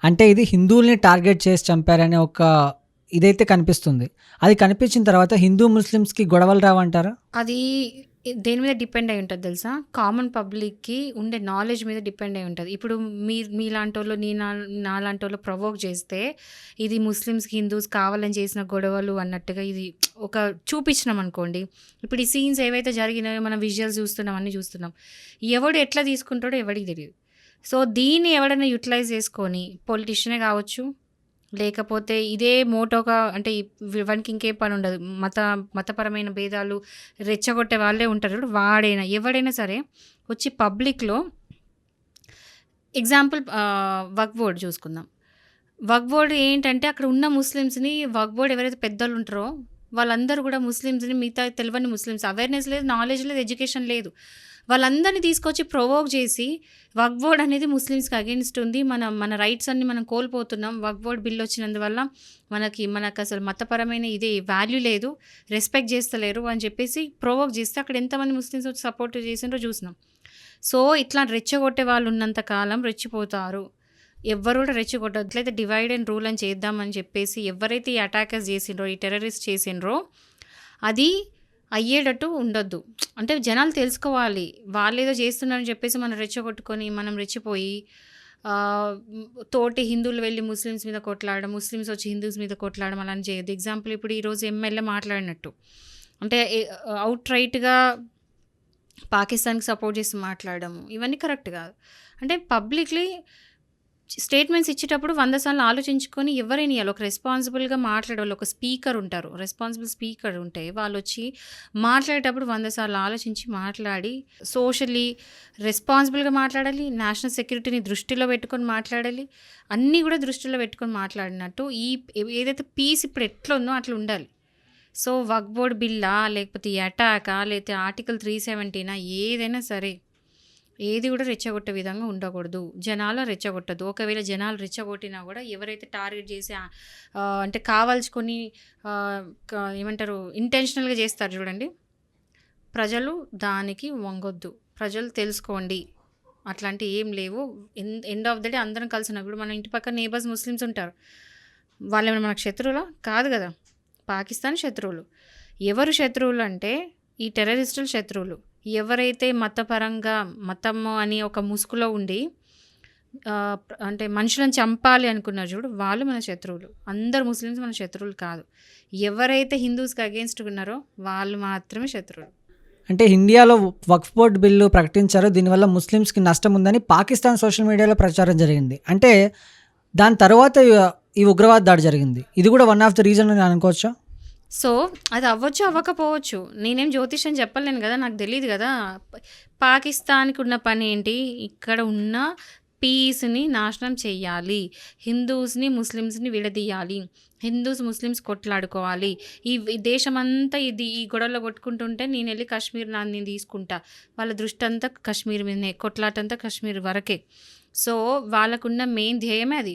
అంటే ఇది హిందువుల్ని టార్గెట్ చేసి చంపారనే ఒక ఇదైతే కనిపిస్తుంది. అది కనిపించిన తర్వాత హిందూ, ముస్లిమ్స్‌కి గొడవలు రావంటారా? అది దేని మీద డిపెండ్ అయి ఉంటది తెలుసా? కామన్ పబ్లిక్‌కి ఉండే నాలెడ్జ్ మీద డిపెండ్ అయి ఉంటది. ఇప్పుడు మీలాంటోళ్ళు, నాలాంటోళ్ళు ప్రొవోక్ చేస్తే, ఇది ముస్లిమ్స్‌కి, హిందూస్ కావాలని చేసిన గొడవలు అన్నట్టుగా ఇది ఒక చూపించినామనుకోండి. ఇప్పుడు ఈ సీన్స్ ఏవైతే జరిగినాయో మనం విజువల్స్ చూస్తున్నాం, అన్నీ చూస్తున్నాం. ఎవడు ఎట్లా తీసుకుంటాడో ఎవడికి తెలీదు. సో, దీన్ని ఎవడైనా యుటిలైజ్ చేసుకొని పొలిటీషియనే కావచ్చు, లేకపోతే ఇదే మోటోగా అంటే వానికి ఇంకేం పని ఉండదు. మతపరమైన భేదాలు రెచ్చగొట్టే వాళ్ళే ఉంటారు చూడు. వాడైనా ఎవడైనా సరే వచ్చి పబ్లిక్‌లో ఎగ్జాంపుల్ వక్ఫ్ బోర్డ్ చూసుకుందాం. వక్ఫ్ బోర్డ్ ఏంటంటే అక్కడ ఉన్న ముస్లిమ్స్‌ని వక్ఫ్ బోర్డ్ ఎవరైతే పెద్దోళ్ళు ఉంటారో వాళ్ళందరూ కూడా ముస్లిమ్స్‌ని మిగతా తెలవని ముస్లిమ్స్ అవేర్‌నెస్ లేదు, నాలెడ్జ్ లేదు, ఎడ్యుకేషన్ లేదు. వాళ్ళందరినీ తీసుకొచ్చి ప్రొవోక్ చేసి వక్ఫ్ బోర్డ్ అనేది ముస్లిమ్స్‌కి అగెయిన్స్ట్ ఉంది. మన రైట్స్ అన్నీ మనం కోల్పోతున్నాం. వక్ఫ్ బోర్డ్ బిల్ వచ్చినందువల్ల మనకసలు మతపరమైన ఇది వాల్యూ లేదు, రెస్పెక్ట్ చేస్తలేరు అని చెప్పేసి ప్రొవోక్ చేస్తే అక్కడ ఎంతమంది ముస్లిమ్స్ వచ్చి సపోర్ట్ చేసిండ్రో చూసినాం. సో, ఇట్లా రెచ్చగొట్టే వాళ్ళు ఉన్నంత కాలం రెచ్చిపోతారు. ఎవ్వరు కూడా రెచ్చగొట్టద్దు. ఎట్లయితే డివైడ్ అండ్ రూల్ అని చేద్దామని చెప్పేసి ఎవరైతే ఈ అటాకర్స్ చేసిండ్రో, ఈ టెర్రరిస్ట్ చేసిండ్రో అది అయ్యేటట్టు ఉండొద్దు. అంటే జనాలు తెలుసుకోవాలి. వాళ్ళేదో చేస్తున్నారని చెప్పేసి మనం రెచ్చగొట్టుకొని, మనం రెచ్చిపోయి తోటి హిందువులు వెళ్ళి ముస్లిమ్స్ మీద కొట్లాడడం, ముస్లిమ్స్ వచ్చి హిందూస్ మీద కొట్లాడడం అలా చేయొద్దు. ఎగ్జాంపుల్ ఇప్పుడు ఈరోజు ఎమ్మెల్యే మాట్లాడినట్టు. అంటే అవుట్ రైట్‌గా పాకిస్తాన్‌కి సపోర్ట్ చేసి మాట్లాడడము ఇవన్నీ కరెక్ట్ కాదు. అంటే పబ్లిక్‌లీ స్టేట్మెంట్స్ ఇచ్చేటప్పుడు 100 సార్లు ఆలోచించుకొని ఎవరైనా ఇవ్వాలి. ఒక రెస్పాన్సిబుల్గా మాట్లాడేవాళ్ళు, ఒక స్పీకర్ ఉంటారు, రెస్పాన్సిబుల్ స్పీకర్ ఉంటే వాళ్ళు వచ్చి మాట్లాడేటప్పుడు 100 సార్లు ఆలోచించి మాట్లాడి సోషల్లీ రెస్పాన్సిబుల్గా మాట్లాడాలి. నేషనల్ సెక్యూరిటీని దృష్టిలో పెట్టుకొని మాట్లాడాలి. అన్నీ కూడా దృష్టిలో పెట్టుకొని మాట్లాడినట్టు ఏదైతే పీస్ ఇప్పుడు ఎట్లా ఉందో అట్లా ఉండాలి. సో, వక్ఫ్ బోర్డ్ బిల్లా, లేకపోతే ఈ అటాకా, లేకపోతే ఆర్టికల్ 370 ఏదైనా సరే ఏది కూడా రెచ్చగొట్టే విధంగా ఉండకూడదు. జనాలు రెచ్చగొట్టద్దు. ఒకవేళ జనాలు రెచ్చగొట్టినా కూడా ఎవరైతే టార్గెట్ చేసి అంటే కావాల్చుకొని ఏమంటారు ఇంటెన్షనల్గా చేస్తారు చూడండి, ప్రజలు దానికి వంగొద్దు. ప్రజలు తెలుసుకోండి, అట్లాంటి ఏం లేవు. ఎండ్ ఆఫ్ ద డే అందరం కలిసినప్పుడు మన ఇంటి పక్కన నేబర్స్ ముస్లిమ్స్ ఉంటారు. వాళ్ళేమైనా మనకు శత్రువులా? కాదు కదా. పాకిస్తాన్ శత్రువులు. ఎవరు శత్రువులు అంటే ఈ టెర్రరిస్టులు శత్రువులు. ఎవరైతే మతపరంగా మతము అని ఒక ముసుగులో ఉండి అంటే మనుషులను చంపాలి అనుకున్నారు చూడు, వాళ్ళు మన శత్రువులు. అందరు ముస్లిమ్స్ మన శత్రువులు కాదు. ఎవరైతే హిందూస్కి అగెయిన్స్ట్ ఉన్నారో వాళ్ళు మాత్రమే శత్రువులు. అంటే ఇండియాలో వక్ఫ్ బోర్డ్ బిల్లు ప్రకటించారు, దీనివల్ల ముస్లిమ్స్‌కి నష్టం ఉందని పాకిస్తాన్ సోషల్ మీడియాలో ప్రచారం జరిగింది. అంటే దాని తర్వాత ఈ ఉగ్రవాద దాడి జరిగింది. ఇది కూడా వన్ ఆఫ్ ద రీజన్ అని అనుకోవచ్చా? సో, అది అవ్వచ్చు, అవ్వకపోవచ్చు. నేనేం జ్యోతిష్యం చెప్పలేను కదా, నాకు తెలీదు కదా. పాకిస్తాన్‌కి ఉన్న పని ఏంటి? ఇక్కడ ఉన్న పీస్‌ని నాశనం చెయ్యాలి. హిందూస్‌ని, ముస్లిమ్స్‌ని విడదీయాలి. హిందూస్, ముస్లిమ్స్ కొట్లాడుకోవాలి. ఈ దేశమంతా ఈ గొడవలో కొట్టుకుంటుంటే నేనెళ్ళి కాశ్మీర్ నేను తీసుకుంటా. వాళ్ళ దృష్టి అంతా కాశ్మీర్ మీదనే, కొట్లాటంతా కాశ్మీర్ వరకే. సో, వాళ్ళకున్న మెయిన్ ధ్యేయమే అది.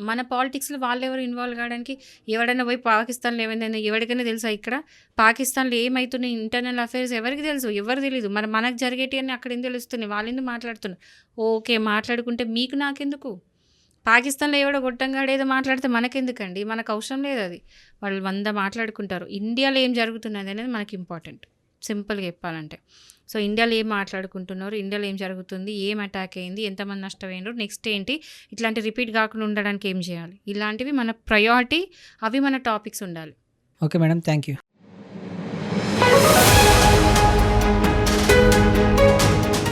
మన పాలిటిక్స్‌లో వాళ్ళెవరు ఇన్వాల్వ్ కావడానికి? ఎవడైనా పోయి పాకిస్తాన్‌లో ఏమైందని ఎవరికైనా తెలుసా ఇక్కడ? పాకిస్తాన్‌లో ఏమైతున్నాయి ఇంటర్నల్ అఫైర్స్ ఎవరికి తెలుసు? ఎవరు తెలీదు. మరి మనకు జరిగేటివన్నీ అక్కడ ఏం తెలుస్తున్నాయి? వాళ్ళెందుకు మాట్లాడుతున్నారు? ఓకే, మాట్లాడుకుంటే మీకు నాకెందుకు? పాకిస్తాన్‌లో ఎవడో గొట్టంగాడు ఏదో మాట్లాడితే మనకెందుకండి? మనకు అవసరం లేదు అది. వాళ్ళు 100 మాట్లాడుకుంటారు. ఇండియాలో ఏం జరుగుతున్నది అనేది మనకి ఇంపార్టెంట్, సింపుల్గా చెప్పాలంటే. సో, ఇండియాలో ఏం మాట్లాడుకుంటున్నారు, ఇండియాలో ఏం జరుగుతుంది, ఏం అటాక్ అయింది, ఎంతమంది నష్టపోయినారు, నెక్స్ట్ ఏంటి, ఇట్లాంటి రిపీట్ కాకుండా ఉండడానికి ఏం చేయాలి, ఇలాంటివి మన ప్రయారిటీ, అవి మన టాపిక్స్ ఉండాలి. Okay madam, thank you.